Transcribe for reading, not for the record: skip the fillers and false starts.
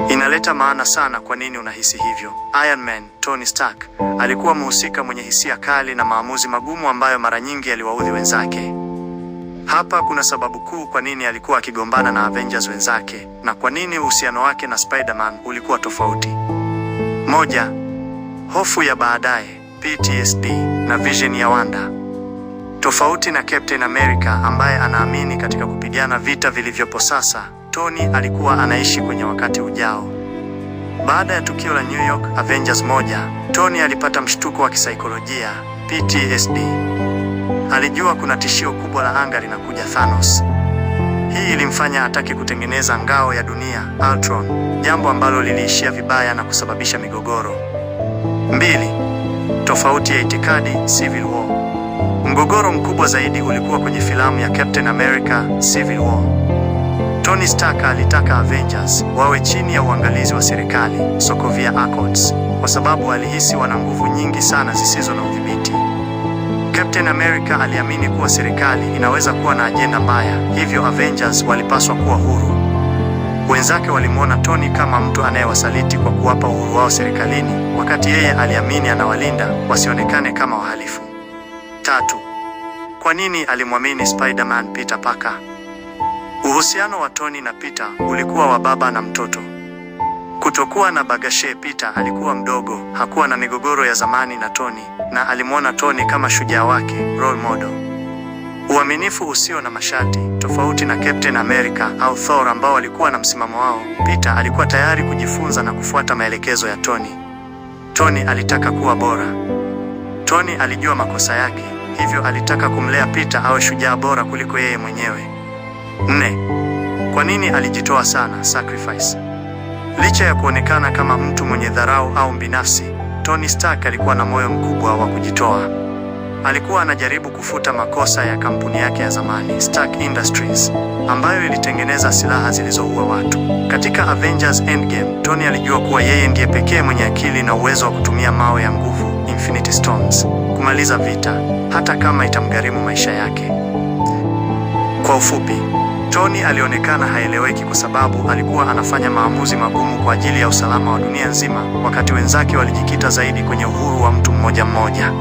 Inaleta maana sana kwa nini unahisi hivyo. Iron Man, Tony Stark, alikuwa mhusika mwenye hisia kali na maamuzi magumu ambayo mara nyingi yaliwaudhi wenzake. Hapa kuna sababu kuu kwa nini alikuwa akigombana na Avengers wenzake na kwa nini uhusiano wake na Spider-Man ulikuwa tofauti. Moja, hofu ya baadaye, PTSD na vision ya Wanda. Tofauti na Captain America ambaye anaamini katika kupigana vita vilivyopo sasa, Tony alikuwa anaishi kwenye wakati ujao. Baada ya tukio la New York Avengers 1, Tony alipata mshtuko wa kisaikolojia, PTSD. Alijua kuna tishio kubwa la anga linakuja, Thanos. Hii ilimfanya atake kutengeneza ngao ya dunia, Ultron, jambo ambalo liliishia vibaya na kusababisha migogoro. 2. Tofauti ya itikadi, Civil War. Mgogoro mkubwa zaidi ulikuwa kwenye filamu ya Captain America, Civil War. Tony Stark alitaka Avengers wawe chini ya uangalizi wa serikali, Sokovia Accords, kwa sababu alihisi wana nguvu nyingi sana zisizo na udhibiti. Captain America aliamini kuwa serikali inaweza kuwa na ajenda mbaya, hivyo Avengers walipaswa kuwa huru. Wenzake walimwona Tony kama mtu anayewasaliti kwa kuwapa uhuru wao serikalini, wakati yeye aliamini anawalinda wasionekane kama wahalifu. 3. Kwa nini alimwamini Spider-Man Peter Parker? Uhusiano wa Tony na Peter ulikuwa wa baba na mtoto. Kutokuwa na bagashe, Peter alikuwa mdogo, hakuwa na migogoro ya zamani na Tony, na alimwona Tony kama shujaa wake, role model. Uaminifu usio na masharti, tofauti na Captain America au Thor ambao walikuwa na msimamo wao, Peter alikuwa tayari kujifunza na kufuata maelekezo ya Tony. Tony alitaka kuwa bora. Tony alijua makosa yake, hivyo alitaka kumlea Peter awe shujaa bora kuliko yeye mwenyewe. 4. Kwa nini alijitoa sana, sacrifice? Licha ya kuonekana kama mtu mwenye dharau au binafsi, Tony Stark alikuwa na moyo mkubwa wa kujitoa. Alikuwa anajaribu kufuta makosa ya kampuni yake ya zamani, Stark Industries, ambayo ilitengeneza silaha zilizoua watu. Katika Avengers Endgame, Tony alijua kuwa yeye ndiye pekee mwenye akili na uwezo wa kutumia mawe ya nguvu, Infinity Stones, kumaliza vita, hata kama itamgharimu maisha yake. Kwa ufupi, Tony alionekana haeleweki kwa sababu alikuwa anafanya maamuzi magumu kwa ajili ya usalama wa dunia nzima, wakati wenzake walijikita zaidi kwenye uhuru wa mtu mmoja mmoja.